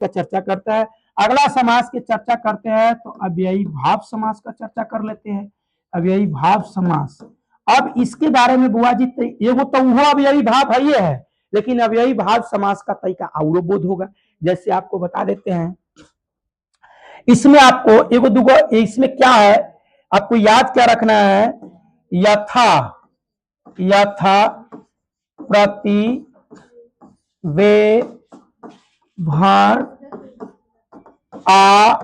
का चर्चा करता है। अगला समास की चर्चा करते हैं तो अव्ययी भाव समास का चर्चा कर लेते हैं। अव्ययी भाव समास, अब इसके बारे में बुआ जी एगो तो वो अव्ययी भाव है, ये है, लेकिन अव्ययी भाव समास का तरीका और बोध होगा। जैसे आपको बता देते हैं, इसमें आपको एगो दुगो, इसमें क्या है आपको याद क्या रखना है, यथा, यथा प्रति वे भर आ,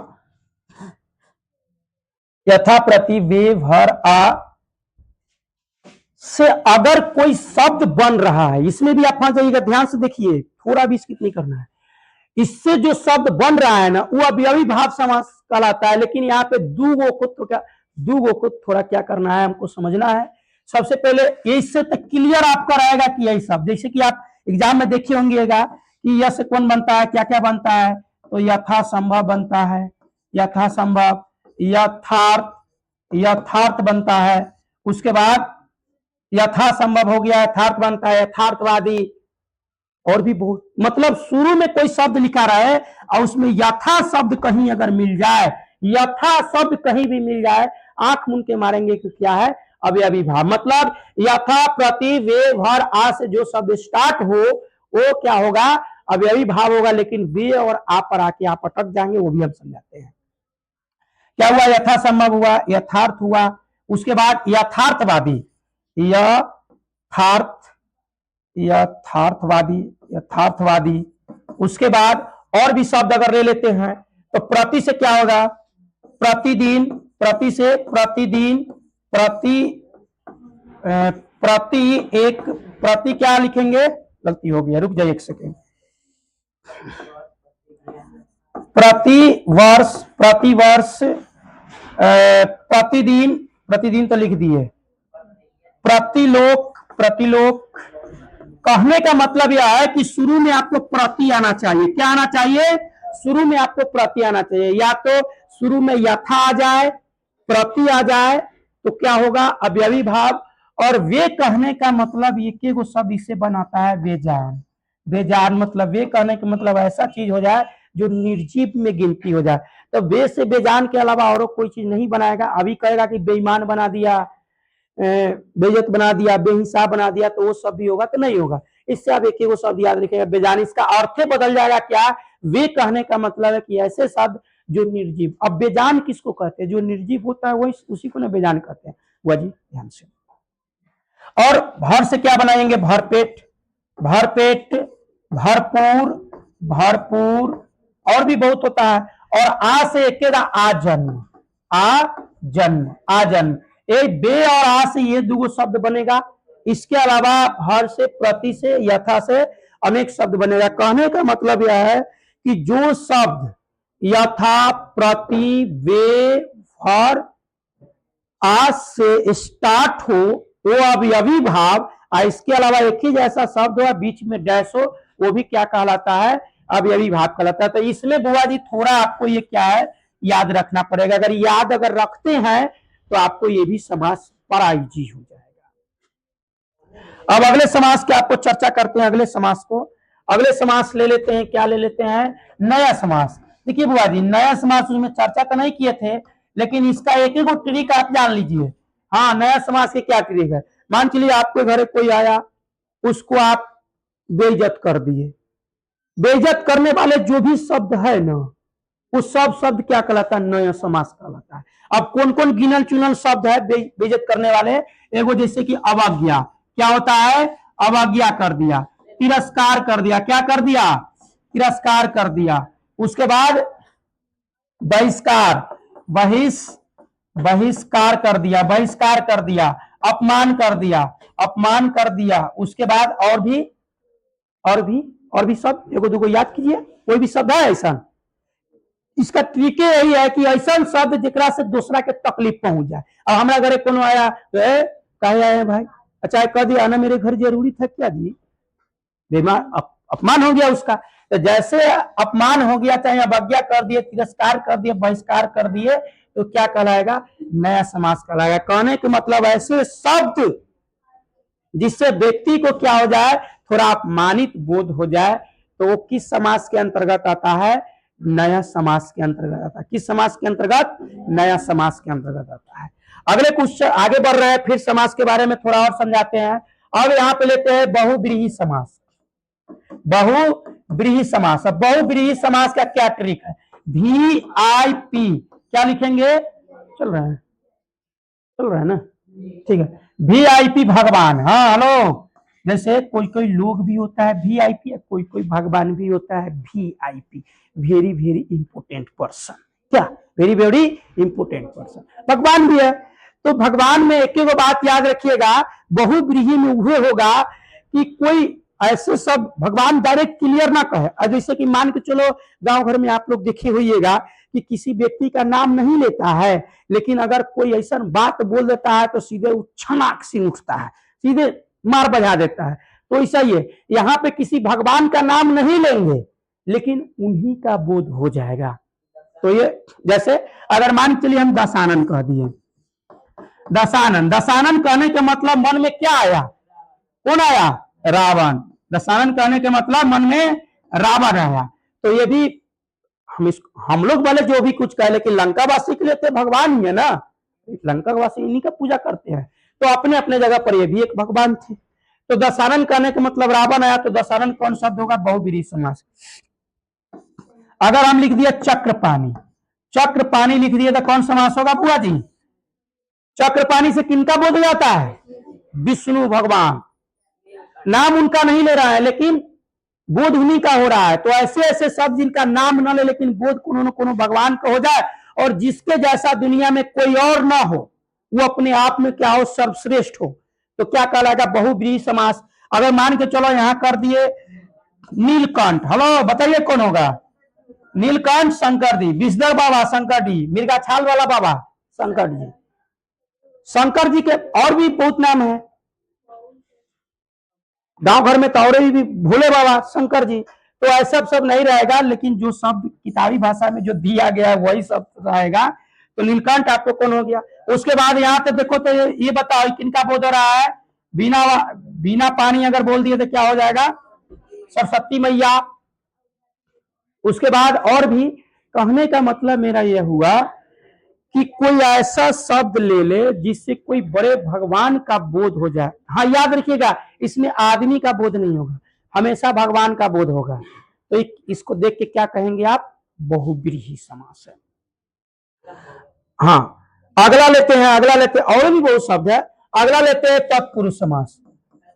यथा प्रति वे भर आ से अगर कोई शब्द बन रहा है, इसमें भी आप जाइएगा, ध्यान से देखिए, थोड़ा भी स्किप नहीं करना है। इससे जो शब्द बन रहा है ना, वो अव्ययी भाव समास कहलाता है। लेकिन यहाँ पे दूगो को थोड़ा क्या करना है, हमको समझना है। सबसे पहले इससे तक क्लियर आपका रहेगा कि यही शब्द, जैसे कि आप एग्जाम में देखे होंगेगा कि यह से कौन बनता है, क्या क्या बनता है, तो यथा संभव बनता है, यथा संभव, यथार्थ, यथार्थ बनता है। उसके बाद यथा संभव हो गया, यथार्थ बनता है, यथार्थवादी, और भी बहुत, मतलब शुरू में कोई शब्द लिखा रहा है और उसमें यथा शब्द कहीं अगर मिल जाए, यथा शब्द कहीं भी मिल जाए, आंख मूंद के मारेंगे कि क्या है, अव्ययी भाव। मतलब यथा प्रति वे भर आ से जो शब्द स्टार्ट हो वो क्या होगा, अव्ययी भाव होगा। लेकिन वे और आ पर आके आप अटक जाएंगे, वो भी हम समझाते हैं। क्या हुआ, यथा संभव हुआ, यथार्थ हुआ। उसके बाद यथार्थवादी, यथार्थ, यथार्थवादी, यथार्थवादी। उसके बाद और भी शब्द अगर ले लेते हैं तो प्रति से क्या होगा, प्रतिदिन, प्रति से प्रतिदिन, प्रति, प्रति एक, प्रति क्या लिखेंगे, गलती हो गया, रुक जाइए एक सेकेंड, प्रति वर्ष, प्रति वर्ष, प्रतिदिन, प्रतिदिन तो लिख दिए, प्रतिलोक, प्रतिलोक। कहने का मतलब यह है कि शुरू में आपको प्रति आना चाहिए। क्या आना चाहिए, शुरू में आपको प्रति आना चाहिए। या तो शुरू में यथा आ जाए, प्रति आ जाए, तो क्या होगा, अव्ययी भाव। और वे कहने का मतलब एक गो शब्द इसे बनाता है, बेजान। बेजान मतलब वे कहने का मतलब ऐसा चीज हो जाए जो निर्जीव में गिनती हो जाए। तो वे से बेजान के अलावा और कोई चीज नहीं बनाएगा। अभी कहेगा कि बेईमान बना दिया, बेइज्जत बना दिया, बेहिसाब बना दिया, तो वो सब भी होगा तो नहीं होगा। इससे आप एक ही शब्द याद रखिएगा, बेजान। इसका अर्थ बदल जाएगा। क्या, वे कहने का मतलब है कि ऐसे शब्द जो निर्जीव। अब बेजान किसको कहते हैं, जो निर्जीव होता है वही, उसी को ना बेजान कहते हैं। वह जी ध्यान से। और भर से क्या बनाएंगे, भरपेट, भरपेट, भरपूर, भरपूर, और भी बहुत होता है। और आ से एक आजन्म, आजन्म, आजन्म। एक बे और आ से ये दो शब्द बनेगा। इसके अलावा हर से, प्रति से, यथा से अनेक शब्द बनेगा। कहने का मतलब यह है कि जो शब्द यथा, प्रति, वे, हर, आज से स्टार्ट हो वो अव्ययी भाव, और इसके अलावा एक ही जैसा शब्द हो, बीच में डैश हो, वो भी क्या कहलाता है, अव्ययी भाव कहलाता है। तो इसमें बुआ जी थोड़ा आपको ये क्या है, याद रखना पड़ेगा। अगर याद अगर रखते हैं तो आपको ये भी समास बड़ा इजी हो जाएगा। अब अगले समास की आपको चर्चा करते हैं। अगले समास को, अगले समास ले लेते हैं, क्या ले लेते हैं, नया समास। देखिए बुआ जी, नया समास उसमें चर्चा तो नहीं किए थे, लेकिन इसका एक एक ट्रिक आप जान लीजिए। हाँ, नया समास के क्या ट्रिक है। मान चलिए आपके घर कोई आया, उसको आप बेइज्जत कर दिए। बेइज्जत करने वाले जो भी शब्द है ना, वो सब शब्द क्या कहलाता है, नया समास कहलाता है। अब कौन कौन गिनल चुनल शब्द है बेइज्जत करने वाले, एगो जैसे कि अवज्ञा, क्या होता है, अवज्ञा कर दिया, तिरस्कार कर दिया, क्या कर दिया, तिरस्कार कर दिया। उसके बाद बहिष्कार, बहिष्कार कर दिया, बहिष्कार कर दिया, अपमान कर दिया, अपमान कर दिया। उसके बाद और भी शब्द एगो दूगो याद कीजिए, कोई भी शब्द है ऐसा। इसका तरीके यही है कि ऐसा शब्द जिकरा से दूसरा के तकलीफ पहुंच जाए। अब हमारा घरे कोनो आया तो कहे आए भाई, अच्छा कह दिया आना मेरे घर जरूरी था क्या जी, बीमार, अपमान हो गया उसका। तो जैसे अपमान हो गया, चाहे अवज्ञा कर दिए, तिरस्कार कर दिए, बहिष्कार कर दिए, तो क्या कहलाएगा, नया समास कहलाएगा। कहने के मतलब ऐसे शब्द जिससे व्यक्ति को क्या हो जाए, थोड़ा अपमानित बोध हो जाए, तो वो किस समास के अंतर्गत आता है? नया समास के अंतर्गत आता है। किस समास के अंतर्गत? नया समास के अंतर्गत आता है। अगले क्वेश्चन आगे बढ़ रहे हैं, फिर समास के बारे में थोड़ा और समझाते हैं। अब यहाँ पे लेते हैं बहुव्रीहि समास। बहुव्रीहि समास। अब बहुव्रीहि समास का क्या ट्रिक है? VIP क्या लिखेंगे? चल रहा है ना? ठीक है। VIP भगवान। हाँ हेलो, जैसे कोई कोई लोग भी होता है VIP, कोई कोई भगवान भी होता है VIP, very very important person. क्या? वेरी वेरी इंपोर्टेंट पर्सन भगवान भी है। तो भगवान में एक एक बात याद रखिएगा, बहुव्रीहि में वह होगा कि कोई ऐसे सब भगवान डायरेक्ट क्लियर ना कहे। जैसे कि मान के चलो गांव घर में आप लोग देखे होइएगा कि किसी व्यक्ति का नाम नहीं लेता है, लेकिन अगर कोई ऐसा बात बोल देता है तो सीधे छनाक से उठता है, सीधे मार बजा देता है। तो ऐसा ही है, यहाँ पे किसी भगवान का नाम नहीं लेंगे, लेकिन उन्हीं का बोध हो जाएगा। तो ये जैसे अगर मान के चलिए हम दशानन कह दिए, दशानन, दशानन कहने के मतलब मन में क्या आया? कौन आया? रावण। दशानन कहने के मतलब मन में रावण आया। तो ये भी हम लोग भले जो भी कुछ कह, लेकिन लंकावासी के लिए तो भगवान ही है ना, लंकावासी इन्हीं का पूजा करते हैं। तो अपने अपने जगह पर ये भी एक भगवान थे। तो दशानन कहने के मतलब रावण आया, तो दशानन कौन शब्द होगा? बहुव्रीहि समास। अगर हम लिख दिया चक्रपाणी, चक्रपाणी लिख दिया तो कौन समास होगा बुआ जी? चक्रपाणी से किनका बोध जाता है? विष्णु भगवान। नाम उनका नहीं ले रहा है, लेकिन बोध उन्हीं का हो रहा है। तो ऐसे ऐसे शब्द जिनका नाम न ले, लेकिन बोध कोनो न कोनो भगवान का हो जाए, और जिसके जैसा दुनिया में कोई और ना हो, वो अपने आप में क्या हो? सर्वश्रेष्ठ हो, तो क्या कहलाएगा? बहुव्रीहि समास। अगर मान के चलो यहां कर दिए नीलकंठ, हेलो बताइए कौन होगा? नीलकंठ शंकर जी, विषधर बाबा शंकर जी, मिर्गा छाल वाला बाबा शंकर जी। शंकर जी के और भी बहुत नाम है, गांव घर में तो और भी भोले बाबा शंकर जी। तो ऐसा सब नहीं रहेगा, लेकिन जो शब्द किताबी भाषा में जो दिया गया है वही सब रहेगा। तो नीलकंठ आपको कौन हो गया? उसके बाद यहाँ पे देखो तो ये बताओ किनका बोध हो रहा है? बिना बिना पानी अगर बोल दिए तो क्या हो जाएगा? सरस्वती मैया। उसके बाद और भी, कहने का मतलब मेरा यह हुआ कि कोई ऐसा शब्द ले ले जिससे कोई बड़े भगवान का बोध हो जाए। हाँ याद रखिएगा, इसमें आदमी का बोध नहीं होगा, हमेशा भगवान का बोध होगा। तो इसको देख के क्या कहेंगे आप? बहुव्रीहि समास है। हाँ अगला लेते हैं, और भी बहुत शब्द है। अगला लेते हैं तत्पुरुष समास।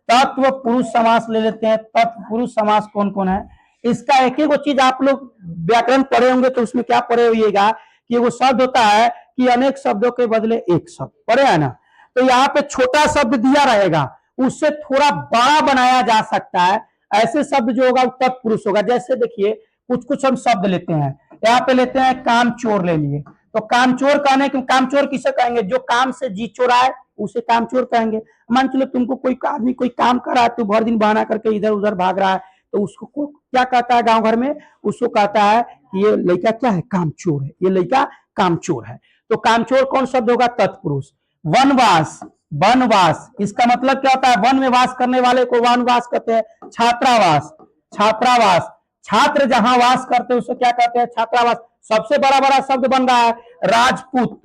तत्व पुरुष समास ले लेते हैं। तत्पुरुष समास कौन कौन है? इसका एक एक चीज आप लोग व्याकरण पढ़े होंगे, तो उसमें क्या पढ़े होइएगा कि वो शब्द होता है कि अनेक शब्दों के बदले एक शब्द, पढ़े है ना? तो यहाँ पे छोटा शब्द दिया रहेगा, उससे थोड़ा बड़ा बनाया जा सकता है। ऐसे शब्द जो होगा वो तत्पुरुष होगा। जैसे देखिए कुछ कुछ हम शब्द लेते हैं, यहाँ पे लेते हैं कामचोर ले लिए। तो कामचोर कहने के, कामचोर किसे कहेंगे? जो काम से जी चोराए उसे कामचोर कहेंगे। मान चलो तुमको कोई आदमी कोई काम कर रहा है, तो भर दिन बहाना करके इधर उधर भाग रहा है, तो उसको क्या कहता है गांव घर में? उसको कहता है कि ये लड़का क्या है? कामचोर है, ये लड़का कामचोर है। तो कामचोर कौन शब्द होगा? तत्पुरुष। वनवास, वनवास इसका मतलब क्या होता है? वन में वास करने वाले को वनवास कहते हैं। छात्रावास, छात्रावास, छात्र जहां वास करते हैं उसे क्या कहते हैं? छात्रावास। सबसे बड़ा बड़ा शब्द बन रहा है राजपूत।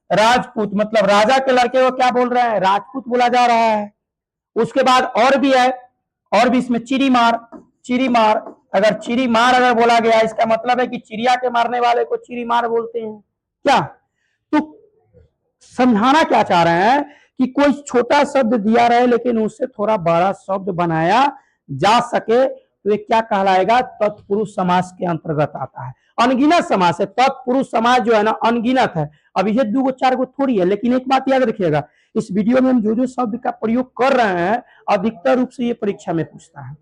राजपूत मतलब राजा के लड़के को क्या बोल रहे हैं? राजपूत बोला जा रहा है। उसके बाद और भी है, और भी इसमें चिरीमार, चिरीमार। अगर चिरीमार अगर बोला गया, इसका मतलब है कि चिड़िया के मारने वाले को चिरीमार बोलते हैं। क्या? तो समझाना क्या चाह रहे हैं कि कोई छोटा शब्द दिया रहे, लेकिन उससे थोड़ा बड़ा शब्द बनाया जा सके, तो ये क्या कहलाएगा? तत्पुरुष समास के अंतर्गत आता है। अनगिनत समास है। तत्पुरुष समास जो है ना, अनगिनत है। अब ये 2 4 थोड़ी है, लेकिन एक बात याद रखिएगा, इस वीडियो में हम जो जो शब्द का प्रयोग कर रहे हैं, अधिकतर रूप से ये परीक्षा में पूछता है।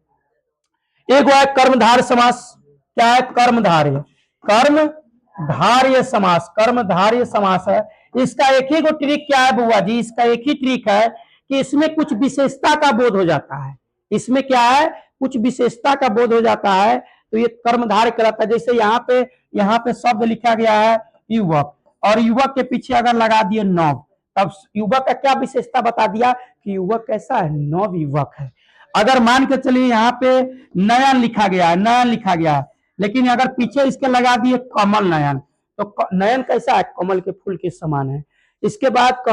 एक है कर्मधारय समास। क्या है? कर्मधारय, कर्मधारय समास, कर्मधारय समास है। इसका एक ही ट्रिक क्या है बुआ जी? इसका एक ही ट्रिक है कि इसमें कुछ विशेषता का बोध हो जाता है। इसमें क्या है? कुछ विशेषता का बोध हो जाता है, तो ये कर्मधारय कहलाता है। जैसे यहाँ पे शब्द लिखा गया है युवक, और युवक के पीछे अगर लगा दिए नव, तब युवक का क्या विशेषता बता दिया कि युवक कैसा है? नव युवक है। अगर मान के चलिए यहाँ पे नयन लिखा गया है, नयन लिखा गया है, लेकिन अगर पीछे इसके लगा दिए कमल नयन, तो नयन कैसा है, कमल के फूल के समान है। इसके बाद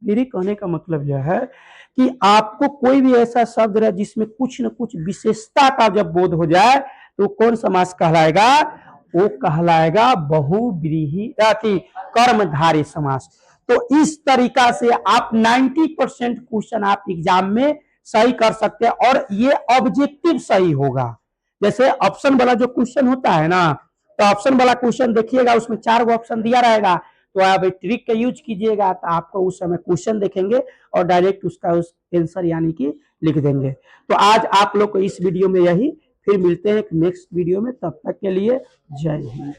मेरी कहने का मतलब यह है कि आपको कोई भी ऐसा शब्द है जिसमें कुछ न कुछ विशेषता का जब बोध हो जाए तो कौन समास कहलाएगा, वो कहलाएगा बहुव्रीहि कर्मधारय समास। तो इस तरीका से आप 90% क्वेश्चन आप एग्जाम में सही कर सकते हैं और ये ऑब्जेक्टिव सही होगा। जैसे ऑप्शन वाला जो क्वेश्चन होता है ना, तो ऑप्शन वाला क्वेश्चन देखिएगा, उसमें 4 ऑप्शन दिया रहेगा, तो आप ट्रिक का यूज कीजिएगा, तो आपको उस समय क्वेश्चन देखेंगे और डायरेक्ट उसका आंसर यानी कि लिख देंगे। तो आज आप लोग को इस वीडियो में यही, फिर मिलते हैं नेक्स्ट वीडियो में, तब तक के लिए जय हिंद।